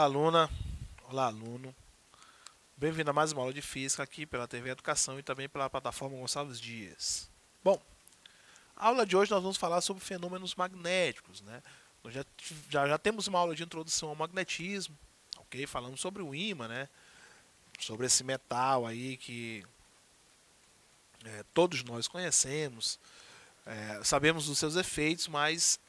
Olá, aluna. Olá, aluno. Bem-vindo a mais uma aula de Física aqui pela TV Educação e também pela plataforma Gonçalves Dias. Bom, a aula de hoje nós vamos falar sobre fenômenos magnéticos, né? Nós já temos uma aula de introdução ao magnetismo, ok? Falamos sobre o ímã, né? Sobre esse metal aí que todos nós conhecemos, sabemos dos seus efeitos, mas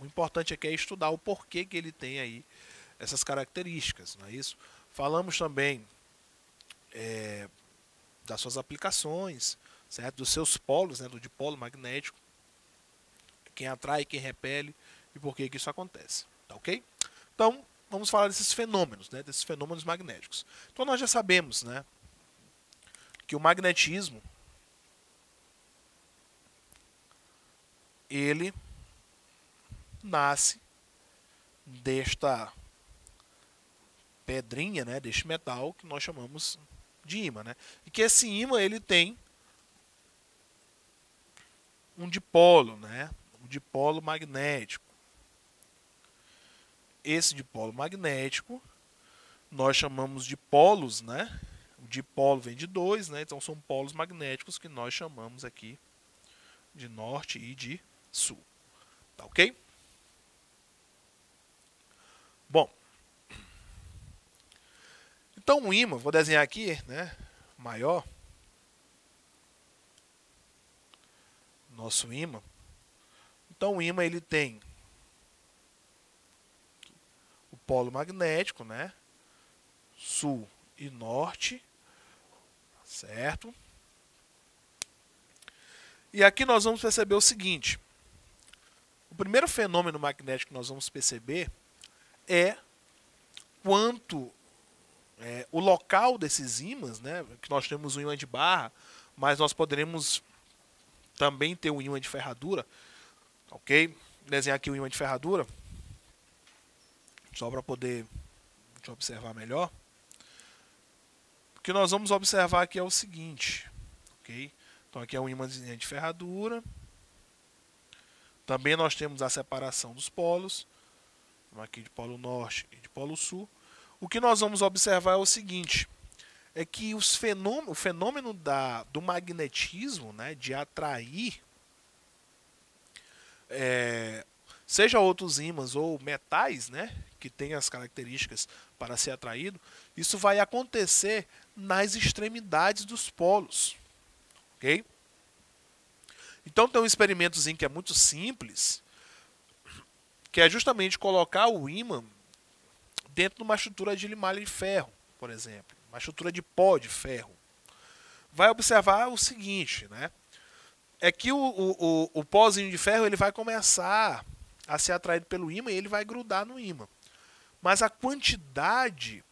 o importante aqui é estudar o porquê que ele tem aí essas características, não é isso? Falamos também das suas aplicações, certo? Dos seus polos, né? Do dipolo magnético, quem atrai, quem repele e por que isso acontece, tá ok? Então, vamos falar desses fenômenos, né? Desses fenômenos magnéticos. Então, nós já sabemos, né? Que o magnetismo, ele nasce desta pedrinha, né? Deste metal que nós chamamos de ímã, né? E que esse ímã, ele tem um dipolo, né? Um dipolo magnético. Esse dipolo magnético nós chamamos de polos, né? O dipolo vem de dois, né? Então são polos magnéticos que nós chamamos aqui de norte e de sul. Tá ok? Bom, então o ímã, vou desenhar aqui, né? Maior. Nosso ímã. Então o ímã ele tem o polo magnético, né? Sul e norte, certo? E aqui nós vamos perceber o seguinte: o primeiro fenômeno magnético que nós vamos perceber é quanto o local desses ímãs, né? Que nós temos um ímã de barra, mas nós poderemos também ter um ímã de ferradura, ok? Vou desenhar aqui o ímã de ferradura, só para poder observar melhor. O que nós vamos observar aqui é o seguinte, ok? Então aqui é um ímã de ferradura. Também nós temos a separação dos polos, aqui de polo norte e de polo sul. O que nós vamos observar é o seguinte, é que o fenômeno do magnetismo, né, de atrair, seja outros ímãs ou metais, né, que têm as características para ser atraído, isso vai acontecer nas extremidades dos polos, ok? Então tem um experimentozinho que é muito simples, que é justamente colocar o ímã dentro de uma estrutura de malha de ferro, por exemplo, uma estrutura de pó de ferro. Vai observar o seguinte, né? É que o pózinho de ferro ele vai começar a ser atraído pelo ímã e ele vai grudar no ímã. Mas a quantidade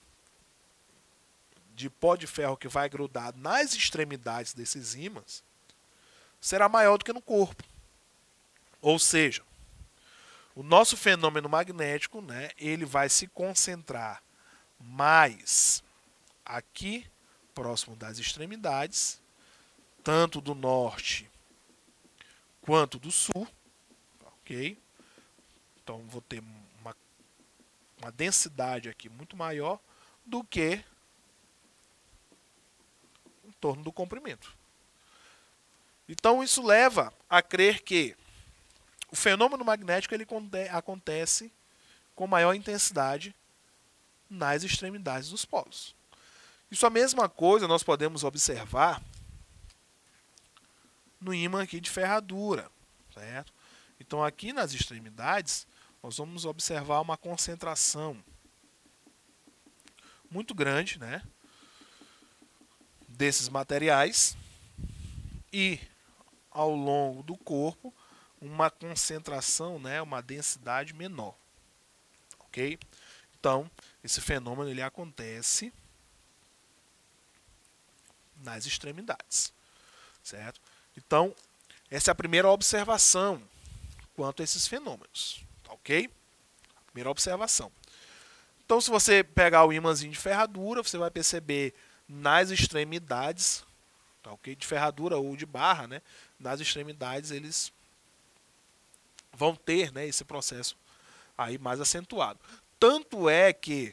de pó de ferro que vai grudar nas extremidades desses ímãs será maior do que no corpo. Ou seja, o nosso fenômeno magnético, né, ele vai se concentrar mais aqui, próximo das extremidades, tanto do norte quanto do sul, ok? Então vou ter uma densidade aqui muito maior do que em torno do comprimento. Então isso leva a crer que o fenômeno magnético ele acontece com maior intensidade nas extremidades dos polos. Isso a mesma coisa nós podemos observar no ímã aqui de ferradura, certo? Então aqui nas extremidades nós vamos observar uma concentração muito grande, né, desses materiais e ao longo do corpo uma concentração, né, uma densidade menor, ok? Então esse fenômeno ele acontece nas extremidades, certo? Então essa é a primeira observação quanto a esses fenômenos, ok? Primeira observação. Então se você pegar o ímãzinho de ferradura, você vai perceber nas extremidades, tá, ok? De ferradura ou de barra, né? Nas extremidades eles vão ter, né, esse processo aí mais acentuado. Tanto é que,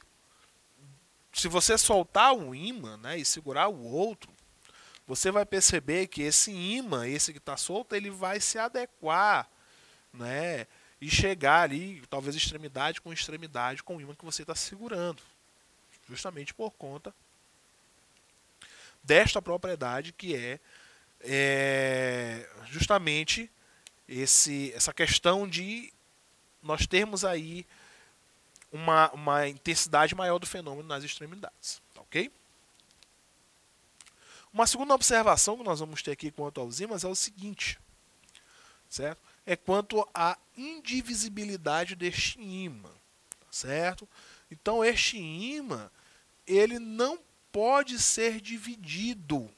se você soltar um ímã, né, e segurar o outro, você vai perceber que esse ímã, esse que está solto, ele vai se adequar, né, e chegar ali, talvez extremidade com o ímã que você está segurando. Justamente por conta desta propriedade que é justamente essa questão de nós termos aí uma intensidade maior do fenômeno nas extremidades. Tá, ok? Uma segunda observação que nós vamos ter aqui quanto aos ímãs é o seguinte, certo? É quanto à indivisibilidade deste ímã, tá certo? Então este ímã, ele não pode ser dividido,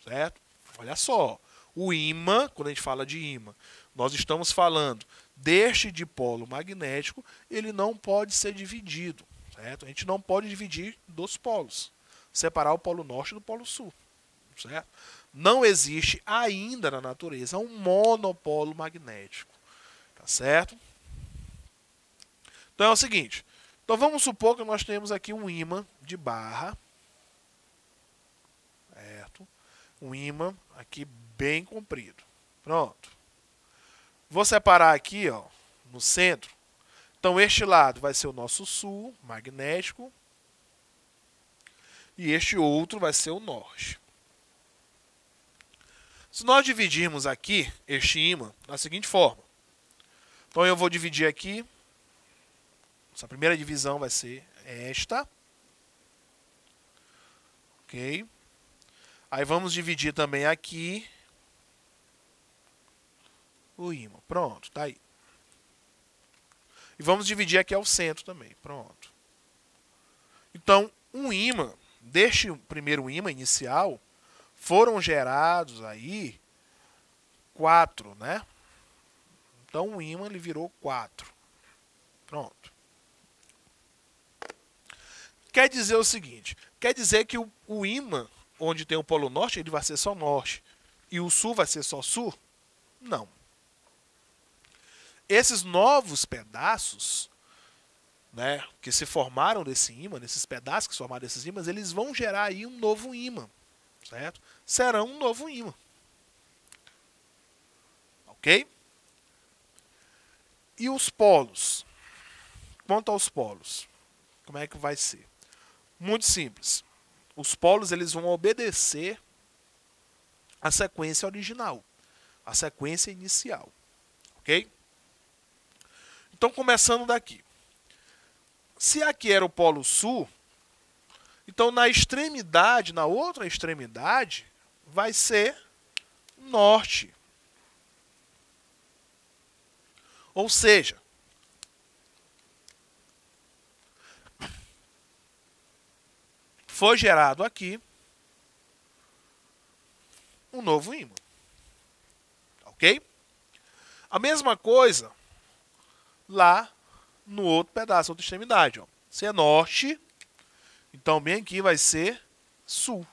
certo? Olha só, o ímã, quando a gente fala de ímã, nós estamos falando deste dipolo magnético, ele não pode ser dividido, certo? A gente não pode dividir dos polos, separar o polo norte do polo sul, certo? Não existe ainda na natureza um monopolo magnético, tá certo? Então é o seguinte, então vamos supor que nós temos aqui um ímã de barra, certo? Um ímã aqui bem comprido. Pronto. Vou separar aqui, ó, no centro. Então este lado vai ser o nosso sul magnético e este outro vai ser o norte. Se nós dividirmos aqui este ímã da seguinte forma. Então eu vou dividir aqui. Essa primeira divisão vai ser esta. Ok? Aí vamos dividir também aqui o ímã. Pronto, tá aí. E vamos dividir aqui ao centro também. Pronto. Então, um ímã, deste primeiro ímã inicial, foram gerados aí 4, né? Então, o ímã ele virou 4. Pronto. Quer dizer o seguinte, quer dizer que o ímã, onde tem o polo norte, ele vai ser só norte, e o sul vai ser só sul? Não. Esses novos pedaços, né, que se formaram desse ímã, esses pedaços que se formaram desses ímãs, eles vão gerar aí um novo ímã, certo? Serão um novo ímã. Ok? E os polos? Quanto aos polos, como é que vai ser? Muito simples. Os polos eles vão obedecer à sequência original, à sequência inicial. Ok? Então, começando daqui. Se aqui era o polo sul, então na extremidade, na outra extremidade, vai ser norte. Ou seja, foi gerado aqui um novo ímã. Ok? A mesma coisa lá no outro pedaço, outra extremidade. Ó. Se é norte, então bem aqui vai ser sul.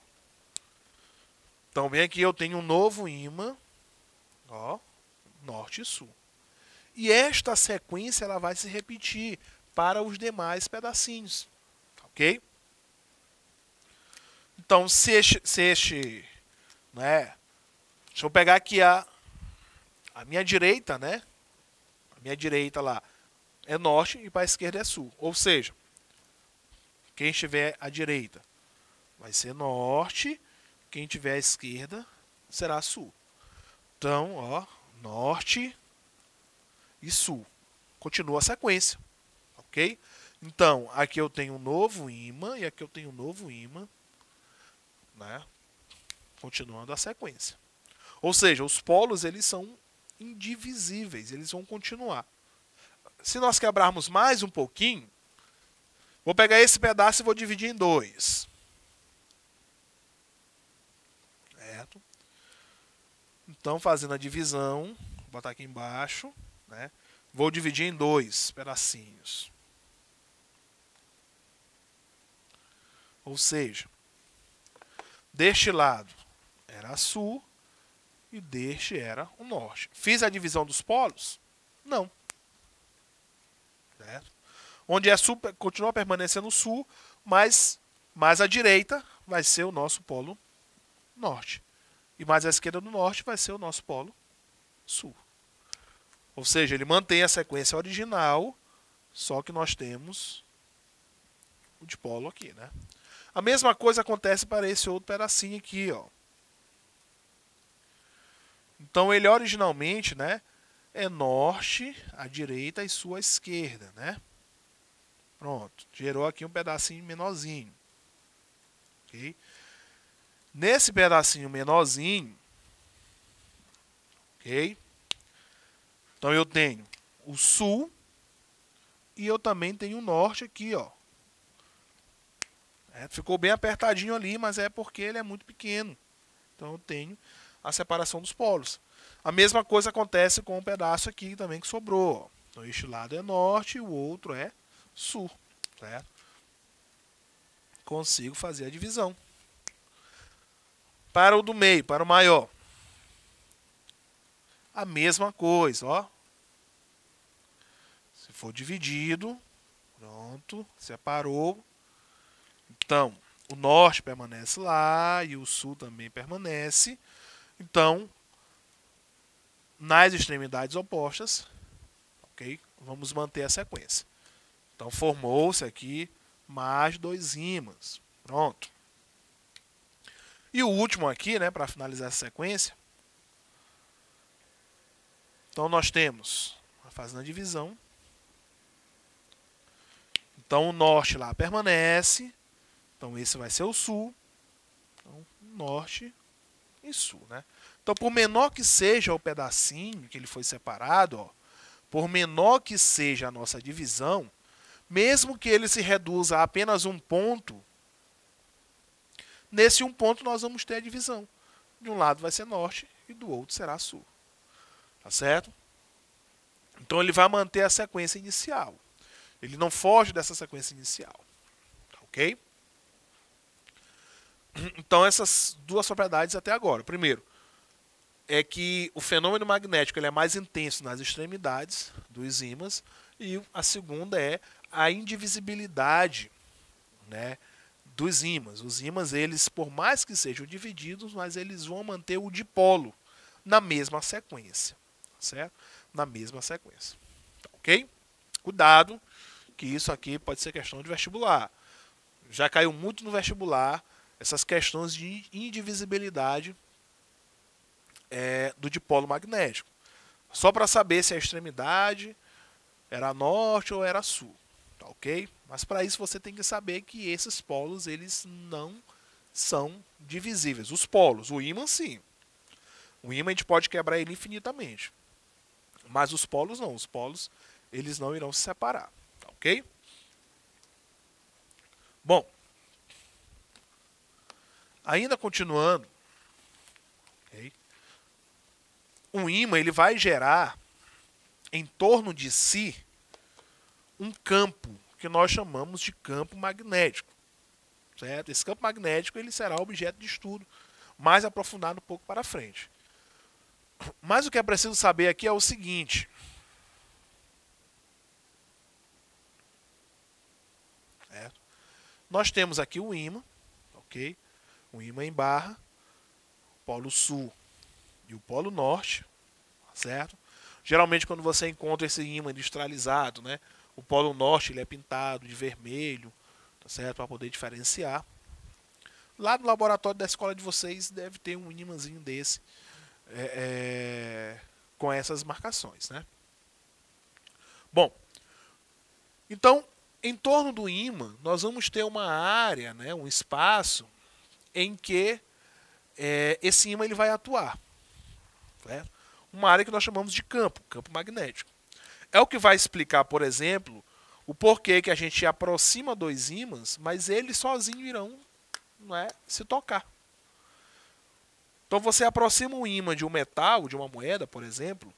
Então bem aqui eu tenho um novo ímã, ó, norte e sul. E esta sequência ela vai se repetir para os demais pedacinhos. Ok? Então, se este né, deixa eu pegar aqui a minha direita, né? A minha direita lá é norte e para a esquerda é sul. Ou seja, quem estiver à direita vai ser norte, quem tiver à esquerda será sul. Então, ó, norte e sul. Continua a sequência, ok? Então, aqui eu tenho um novo ímã e aqui eu tenho um novo ímã, né? Continuando a sequência. Ou seja, os polos eles são indivisíveis, eles vão continuar. Se nós quebrarmos mais um pouquinho, vou pegar esse pedaço e vou dividir em 2. Certo? Então, fazendo a divisão, vou botar aqui embaixo, né? Vou dividir em 2 pedacinhos. Ou seja, deste lado era sul e deste era o norte. Fiz a divisão dos polos? Não. Certo? Onde é sul, continua permanecendo sul, mas mais à direita vai ser o nosso polo norte. E mais à esquerda do norte vai ser o nosso polo sul. Ou seja, ele mantém a sequência original, só que nós temos o dipolo aqui, né? A mesma coisa acontece para esse outro pedacinho aqui, ó. Então ele originalmente, né, é norte à direita e sul à esquerda, né? Pronto, gerou aqui um pedacinho menorzinho. Ok? Nesse pedacinho menorzinho, ok? Então eu tenho o sul e eu também tenho o norte aqui, ó. Ficou bem apertadinho ali, mas é porque ele é muito pequeno. Então eu tenho a separação dos polos. A mesma coisa acontece com o pedaço aqui também que sobrou, ó. Então este lado é norte e o outro é sul, certo? Consigo fazer a divisão. Para o do meio, para o maior, a mesma coisa, ó. Se for dividido, pronto, separou. Então, o norte permanece lá e o sul também permanece. Então, nas extremidades opostas, ok? Vamos manter a sequência. Então, formou-se aqui mais dois ímãs. Pronto. E o último aqui, né, para finalizar essa sequência. Então, nós temos, fazendo a divisão. Então, o norte lá permanece. Então, esse vai ser o sul. Então, norte e sul, né? Então, por menor que seja o pedacinho que ele foi separado, ó, por menor que seja a nossa divisão, mesmo que ele se reduza a apenas um ponto, nesse um ponto nós vamos ter a divisão. De um lado vai ser norte e do outro será sul. Tá certo? Então ele vai manter a sequência inicial. Ele não foge dessa sequência inicial. Ok? Então essas duas propriedades até agora. Primeiro, é que o fenômeno magnético ele é mais intenso nas extremidades dos ímãs. E a segunda é a indivisibilidade, né, dos ímãs. Os ímãs, eles, por mais que sejam divididos, mas eles vão manter o dipolo na mesma sequência. Certo? Na mesma sequência. Ok? Cuidado, que isso aqui pode ser questão de vestibular. Já caiu muito no vestibular essas questões de indivisibilidade do dipolo magnético. Só para saber se a extremidade era norte ou era sul. Tá, ok? Mas para isso você tem que saber que esses polos eles não são divisíveis. Os polos, o ímã sim. O ímã a gente pode quebrar ele infinitamente. Mas os polos não. Os polos eles não irão se separar. Tá, ok? Bom, ainda continuando, okay, um ímã ele vai gerar em torno de si um campo que nós chamamos de campo magnético. Certo? Esse campo magnético ele será objeto de estudo mais aprofundado um pouco para frente. Mas o que é preciso saber aqui é o seguinte. Certo? Nós temos aqui o ímã, ok? O ímã em barra, o polo sul e o polo norte, certo? Geralmente quando você encontra esse ímã industrializado, né, o polo norte ele é pintado de vermelho, tá certo? Para poder diferenciar. Lá no laboratório da escola de vocês deve ter um ímãzinho desse com essas marcações, né? Bom, então em torno do ímã nós vamos ter uma área, né, um espaço em que esse ímã ele vai atuar, certo? Uma área que nós chamamos de campo magnético. É o que vai explicar, por exemplo, o porquê que a gente aproxima dois ímãs, mas eles sozinhos irão, não é, se tocar. Então você aproxima um ímã de um metal, de uma moeda, por exemplo,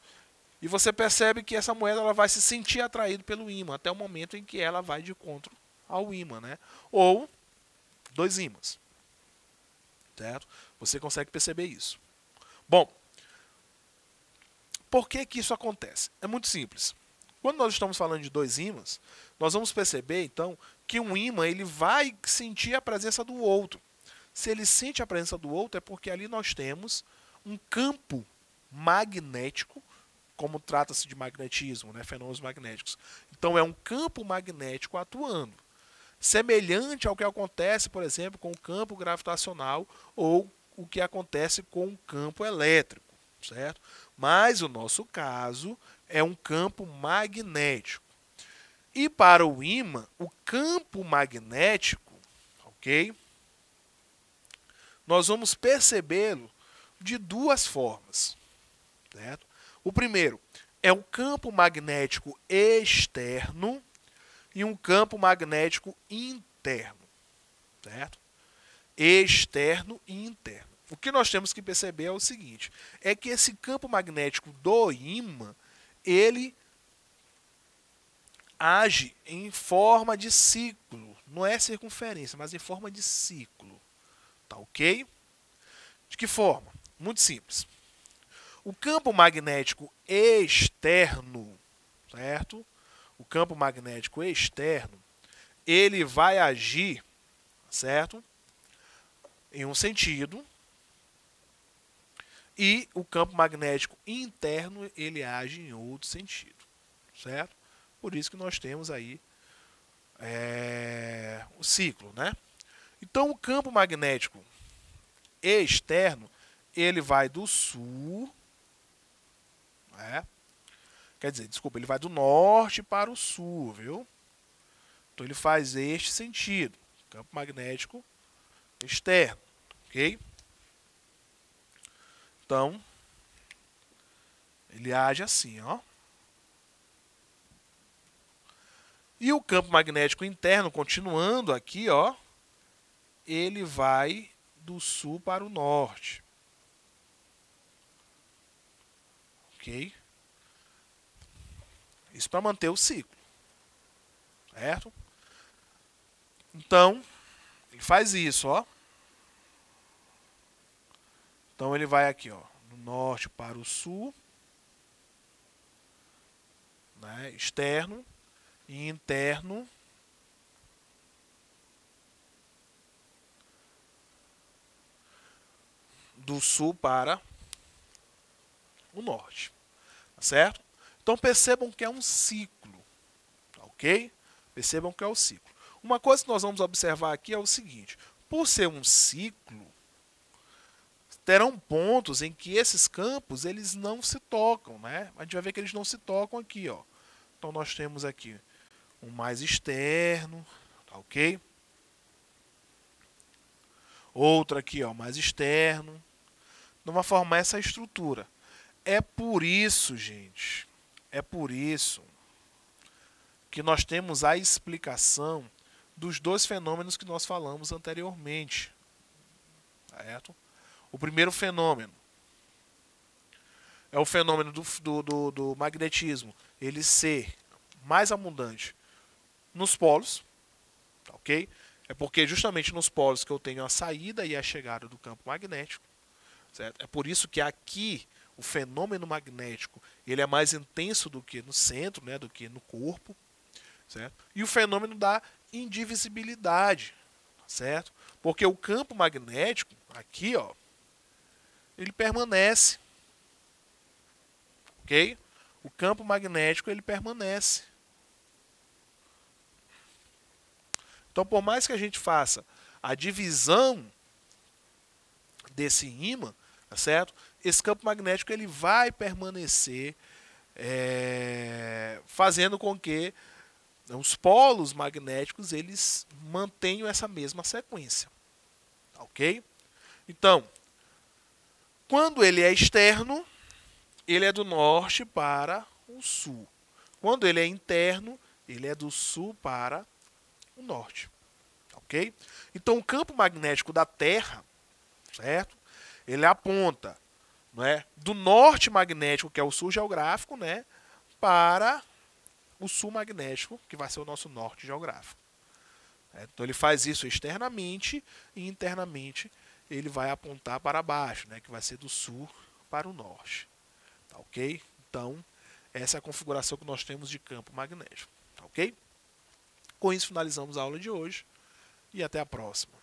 e você percebe que essa moeda ela vai se sentir atraída pelo ímã até o momento em que ela vai de encontro ao ímã, né? Ou dois ímãs. Certo? Você consegue perceber isso. Bom, por que que isso acontece? É muito simples. Quando nós estamos falando de dois ímãs, nós vamos perceber, então, que um ímã ele vai sentir a presença do outro. Se ele sente a presença do outro, é porque ali nós temos um campo magnético, como trata-se de magnetismo, né, fenômenos magnéticos. Então, é um campo magnético atuando. Semelhante ao que acontece, por exemplo, com o campo gravitacional ou o que acontece com o campo elétrico, certo? Mas o nosso caso é um campo magnético. E para o ímã, o campo magnético, ok? Nós vamos percebê-lo de duas formas, certo? O primeiro é um campo magnético externo e um campo magnético interno, certo? Externo e interno. O que nós temos que perceber é o seguinte, é que esse campo magnético do ímã, ele age em forma de ciclo, não é circunferência, mas em forma de ciclo, tá ok? De que forma? Muito simples. O campo magnético externo, certo? O campo magnético externo, ele vai agir, certo? Em um sentido, e o campo magnético interno, ele age em outro sentido, certo? Por isso que nós temos aí o ciclo, né? Então, o campo magnético externo, ele vai do sul, né? Quer dizer, desculpa, ele vai do norte para o sul, viu? Então, ele faz este sentido, campo magnético externo, ok? Então, ele age assim, ó. E o campo magnético interno, continuando aqui, ó, ele vai do sul para o norte. Ok? Isso para manter o ciclo. Certo? Então, ele faz isso, ó. Então ele vai aqui, ó, do norte para o sul, né, externo e interno do sul para o norte, tá certo? Então percebam que é um ciclo, tá ok? Percebam que é o ciclo. Uma coisa que nós vamos observar aqui é o seguinte, por ser um ciclo, terão pontos em que esses campos eles não se tocam, né? A gente vai ver que eles não se tocam aqui, ó. Então nós temos aqui um mais externo, tá ok? Outro aqui, ó, mais externo. Não vai formar essa estrutura. É por isso, gente, é por isso que nós temos a explicação dos dois fenômenos que nós falamos anteriormente, certo? O primeiro fenômeno é o fenômeno do magnetismo, ele ser mais abundante nos polos, tá ok? É porque justamente nos polos que eu tenho a saída e a chegada do campo magnético, certo? É por isso que aqui o fenômeno magnético ele é mais intenso do que no centro, né, do que no corpo, certo? E o fenômeno da indivisibilidade, certo? Porque o campo magnético aqui, ó, ele permanece, ok? O campo magnético ele permanece. Então, por mais que a gente faça a divisão desse ímã, tá certo? Esse campo magnético ele vai permanecer fazendo com que os polos magnéticos eles mantenham essa mesma sequência, ok? Então, quando ele é externo, ele é do norte para o sul. Quando ele é interno, ele é do sul para o norte, ok? Então, o campo magnético da Terra, certo? Ele aponta, não é, do norte magnético, que é o sul geográfico, né, para o sul magnético, que vai ser o nosso norte geográfico. Então ele faz isso externamente e internamente ele vai apontar para baixo, né, que vai ser do sul para o norte. Tá ok? Então Essa é a configuração que nós temos de campo magnético. Tá ok? Com isso finalizamos a aula de hoje e até a próxima.